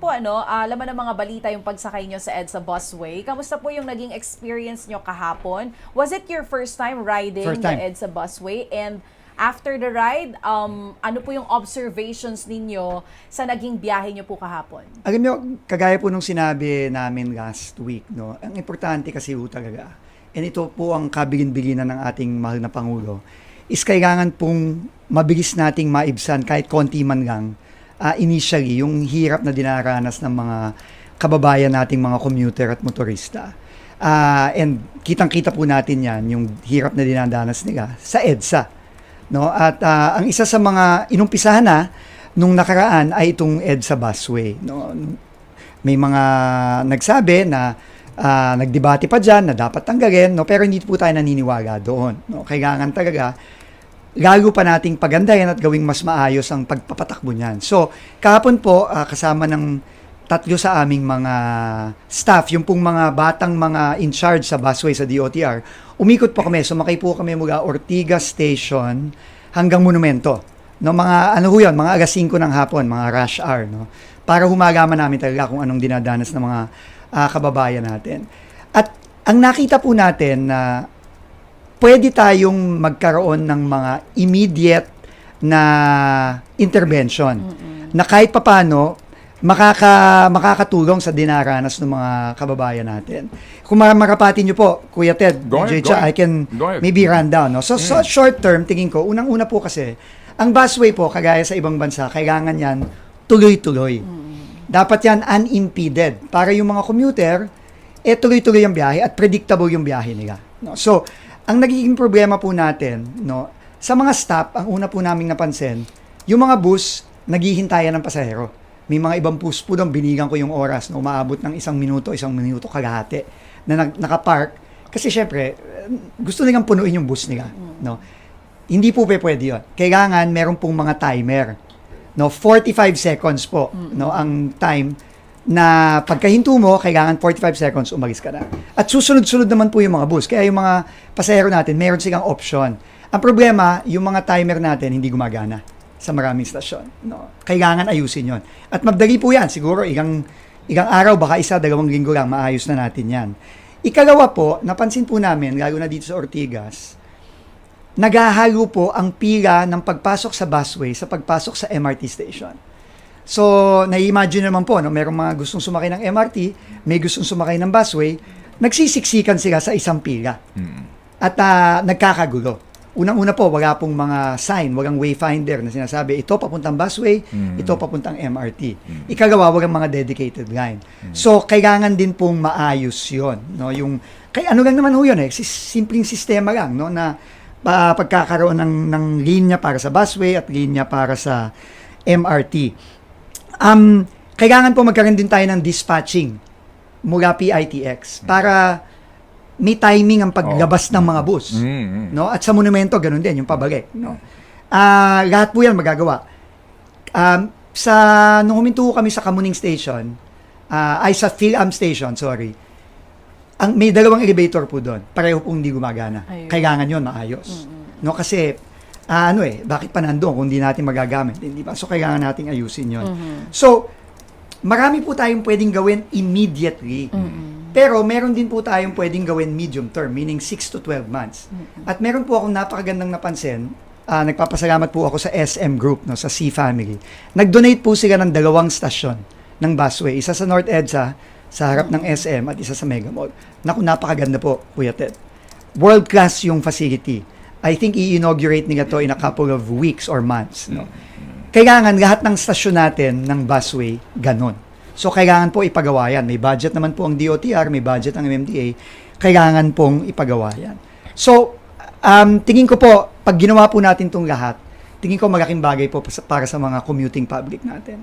po, laman ng mga balita yung pagsakay nyo sa EDSA Busway. Kamusta po yung naging experience nyo kahapon? Was it your first time riding the EDSA Busway? And after the ride, ano po yung observations ninyo sa naging biyahe nyo po kahapon? Alam nyo, kagaya po nung sinabi namin last week, no, ang importante kasi po talaga, and ito po ang kabilin-bilinan ng ating mahal na Pangulo, is kailangan pong mabilis nating maibsan kahit konti man lang, initially, yung hirap na dinaranas ng mga kababayan nating mga commuter at motorista. And kitang-kita po natin yan, yung hirap na dinadanas nila sa EDSA. No? At ang isa sa mga inumpisahan na nung nakaraan ay itong EDSA Busway. No? May mga nagsabi na nagdebate pa dyan na dapat tanggalin, no? Pero hindi po tayo naniniwala doon. No? Kailangan talaga lalo pa nating pagandahin at gawing mas maayos ang pagpapatakbo niyan. So, kahapon po, kasama ng tatlo sa aming mga staff, yung pong mga batang mga in charge sa busway sa DOTR, umikot po kami, sumakay po kami mula Ortigas Station hanggang Monumento. No, mga ano ho yun, mga alas 5 ng hapon, mga rush hour, no? Para humalaman namin talaga kung anong dinadanas ng mga kababayan natin. At ang nakita po natin na pwede tayong magkaroon ng mga immediate na intervention na kahit papano makakatulong sa dinaranas ng mga kababayan natin. Kung marapatin nyo po, Kuya Ted, I can maybe run down. No? So short term, tingin ko, unang-una po kasi, ang busway po, kagaya sa ibang bansa, kailangan yan tuloy-tuloy. Dapat yan unimpeded. Para yung mga commuter, tuloy-tuloy ang biyahe at predictable yung biyahe nila. No? So, ang nagiging problema po natin, no, sa mga stop, ang una po naming napansin, yung mga bus, naghihintayan ng pasahero. May mga ibang bus po doon, binigan ko yung oras na umaabot ng 1 minuto kalahati na nakapark. Kasi syempre, gusto nilang punuin yung bus nila. No? Hindi po pwede yun. Kailangan meron pong mga timer. No? 45 seconds po no, ang time na pagkahinto mo, kailangan 45 seconds umalis ka na. At susunod-sunod naman po yung mga bus. Kaya yung mga pasahero natin, meron silang option. Ang problema, yung mga timer natin hindi gumagana sa maraming stasyon. No? Kailangan ayusin yon. At magdali po yan. Siguro ilang araw, baka 1-2 linggo lang, maayos na natin yan. Ikalawa po, napansin po namin, lalo na dito sa Ortigas, naghahalo po ang pila ng pagpasok sa busway sa pagpasok sa MRT station. So, na-imagine naman po, no, merong mga gustong sumakay ng MRT, may gustong sumakay ng busway, nagsisiksikan sila sa isang pila. At nagkakagulo. Unang-una po, wala pong mga sign, walang wayfinder na sinasabi, ito papuntang busway, ito papuntang MRT. Ikalawa, walang mga dedicated line. So, kailangan din pong maayos yon, no? Kaya ano lang naman ho yun, simpleng sistema lang, no? Na pagkakaroon ng linya para sa busway at linya para sa MRT. Kailangan po magkaroon din tayo ng dispatching mula PITX para may timing ang paglabas ng mga bus. No? At sa Monumento, ganun din, yung pabalik. No? Lahat po yan magagawa. Nung huminto kami sa Kamuning Station, sa PhilAm Station, sorry, may 2 elevator po doon. Pareho pong hindi gumagana. Ayun. Kailangan yun maayos. No? Kasi, bakit pa nandoon kung hindi natin magagamit? Hindi ba? So, kailangan nating ayusin yun. So, marami po tayong pwedeng gawin immediately. Pero, meron din po tayong pwedeng gawin medium term, meaning 6 to 12 months. At meron po akong napakagandang napansin, nagpapasalamat po ako sa SM Group, no, sa C Family. Nag-donate po sila ng 2 stasyon ng busway. Isa sa North EDSA, sa harap ng SM, at isa sa Mega Mall. Naku, napakaganda po, Kuya Ted. World class yung facility. I think i-inaugurate nila to in a couple of weeks or months. No? Kailangan lahat ng stasyon natin ng busway, ganon. So, kailangan po ipagawa yan. May budget naman po ang DOTR, may budget ang MMDA. Kailangan pong ipagawa yan. So, tingin ko po, pag ginawa po natin itong lahat, tingin ko malaking bagay po para sa mga commuting public natin.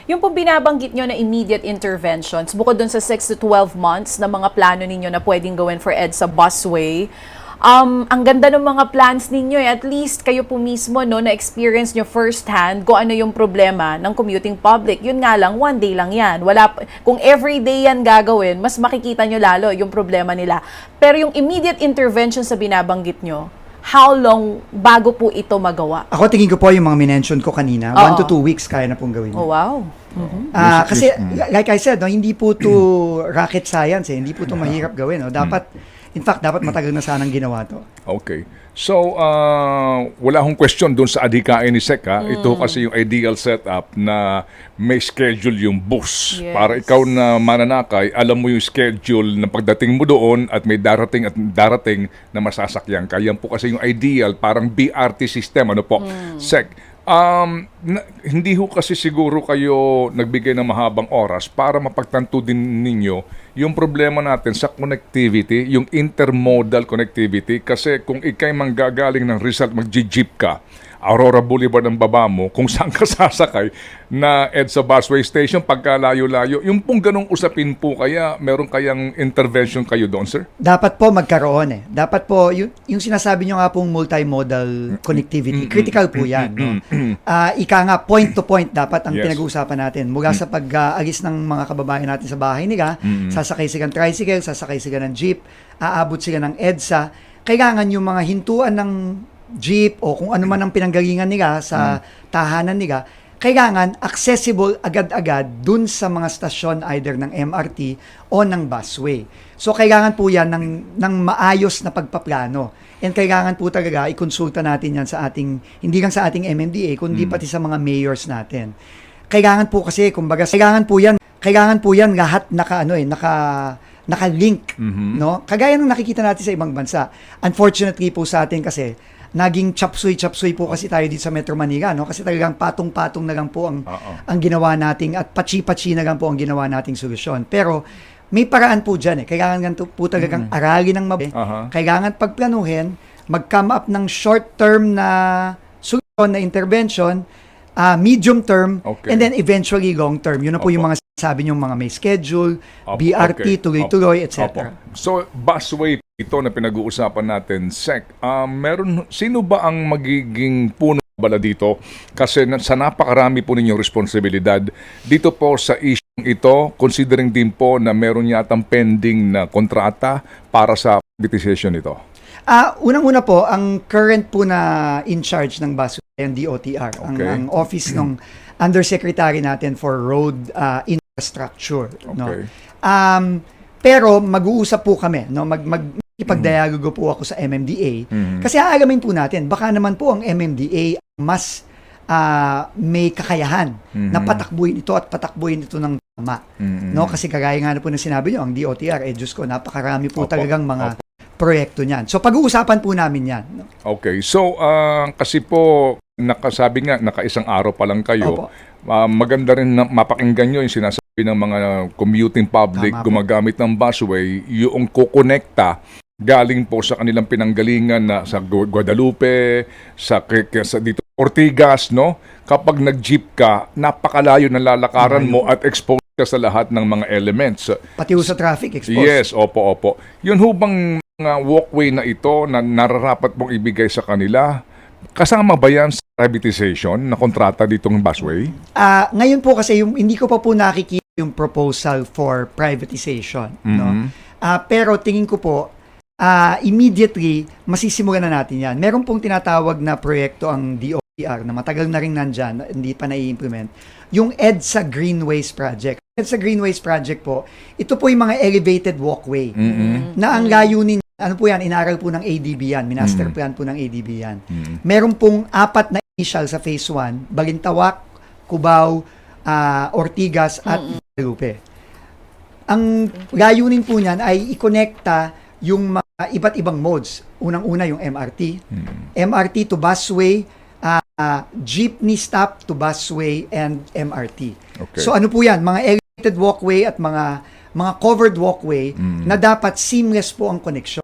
Yung pong binabanggit nyo na immediate interventions, bukod dun sa 6 to 12 months na mga plano ninyo na pwedeng gawin for EDSA Busway, ang ganda ng mga plans ninyo at least kayo po mismo no, na-experience nyo first hand kung ano yung problema ng commuting public. Yun nga lang, one day lang yan. Kung everyday yan gagawin, mas makikita nyo lalo yung problema nila. Pero yung immediate intervention sa binabanggit nyo, how long bago po ito magawa? Ako tingin ko po yung mga minention ko kanina, 1 to 2 weeks kaya na pong gawin. Oh, wow. Kasi like I said, no, hindi po to rocket science, hindi po to mahirap gawin. No? In fact, dapat matagal na sanang ginawa to. Okay. So, wala akong question doon sa adhikain ni Sec, ha? Ito kasi yung ideal setup na may schedule yung bus. Yes. Para ikaw na mananakay, alam mo yung schedule na pagdating mo doon at may darating na masasakyan ka. Yan po kasi yung ideal, parang BRT system. Ano po? Sec, hindi ho kasi siguro kayo nagbigay ng mahabang oras para mapagtanto din ninyo yung problema natin sa connectivity, yung intermodal connectivity. Kasi kung ikay manggagaling ng Rizal, mag-jeep ka, Aurora Boulevard ang baba mo, kung saan ka sasakay na EDSA busway station, pagkalayo-layo, yung pong ganong usapin po kaya, meron kayang intervention kayo doon, sir? Dapat po magkaroon Dapat po, yung sinasabi nyo nga pong multimodal connectivity, critical po yan. No? Ika nga, point to point dapat ang Yes. pinag-uusapan natin. Mula sa pag-alis ng mga kababayan natin sa bahay nila, sasakay sila ng tricycle, sasakay sila ng jeep, aabot sila ng EDSA. Kailangan yung mga hintuan ng jeep o kung ano man ang pinanggalingan nila sa tahanan nila, kailangan accessible agad-agad dun sa mga stasyon either ng MRT o ng busway. So kailangan po yan ng maayos na pagpaplano. And kailangan po talaga ikonsulta natin yan sa ating, hindi lang sa ating MMDA, kundi pati sa mga mayors natin. Kailangan po kasi, kumbaga, kailangan po yan lahat naka-link, no? Kagaya ng nakikita natin sa ibang bansa. Unfortunately po sa atin kasi, naging chapsuy-chapsuy po kasi tayo dito sa Metro Manila, no? Kasi talagang patong-patong na lang po ang ginawa nating at pachi-pachi na lang po ang ginawa nating solusyon. Pero may paraan po dyan Kailangan po talagang aralin ng mabuti. Kailangan pagplanuhin, mag-come up ng short-term na solusyon na intervention, medium term, and then eventually long term. Yun na po yung mga sabi nyo, mga may schedule, BRT, tuloy-tuloy, etc. So, busway ito na pinag-uusapan natin, Sec, sino ba ang magiging puno bala dito? Kasi sa napakarami po ninyong responsibilidad dito po sa issue ito, considering din po na meron yatang pending na kontrata para sa privatization ito. Unang-una po, ang current po na in charge ng busway, ang DOTR, ang office ng Undersecretary natin for Road Infrastructure. No? Pero mag-uusap po kami, no? Ipagdialogo po ako sa MMDA. Kasi aalamin po natin, baka naman po ang MMDA mas may kakayahan na patakbuhin ito at patakbuhin ito ng tama. No? Kasi kagaya nga na po na sinabi nyo, ang DOTR, Diyos ko, napakarami po talagang mga proyekto niyan. So pag-uusapan po namin yan. No? Okay. So, kasi po, nakaisang araw pa lang kayo. Maganda rin na mapakinggan nyo yung sinasabi ng mga commuting public gumagamit ng busway, yung kukonekta galing po sa kanilang pinanggalingan na sa Guadalupe, sa dito Ortigas, no? Kapag nag-jeep ka, napakalayo ng lalakaran mo at exposed ka sa lahat ng mga elements. Pati sa traffic exposed. Yes, opo. Yun hubang walkway na ito na nararapat mong ibigay sa kanila, kasama ba yan sa privatization na kontrata ditong busway? Ngayon po kasi hindi ko pa po nakikita yung proposal for privatization. No? Pero tingin ko po, immediately, masisimulan na natin yan. Meron pong tinatawag na proyekto ang DOTR na matagal na rin nandyan, hindi pa nai-implement. Yung EDSA Greenways Project. EDSA Greenways Project po, ito po yung mga elevated walkway na ang layunin, ano po yan, inaral po ng ADB yan, minaster plan po ng ADB yan. Meron pong 4 na initial sa phase 1, Balintawak, Cubao, Ortigas at Guadalupe. Ang layunin po niyan ay i-connecta yung mga iba't ibang modes. Unang-una yung MRT, MRT to busway, jeepney stop to busway and MRT. Okay. So ano po yan? Mga elevated walkway at mga covered walkway na dapat seamless po ang connection.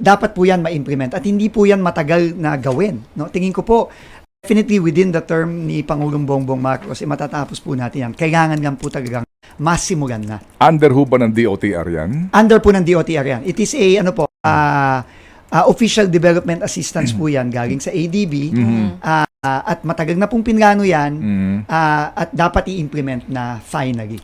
Dapat po yan ma-implement at hindi po yan matagal na gawin. No? Tingin ko po, definitely within the term ni Pangulong Bongbong Marcos, matatapos po natin yan. Kailangan lang po talagang masimulan na. Under ho ba ng DOTR yan? Under po ng DOTR yan. It is a, official development assistance po yan galing sa ADB. At matagal na pong pinlano yan at dapat i-implement na finally.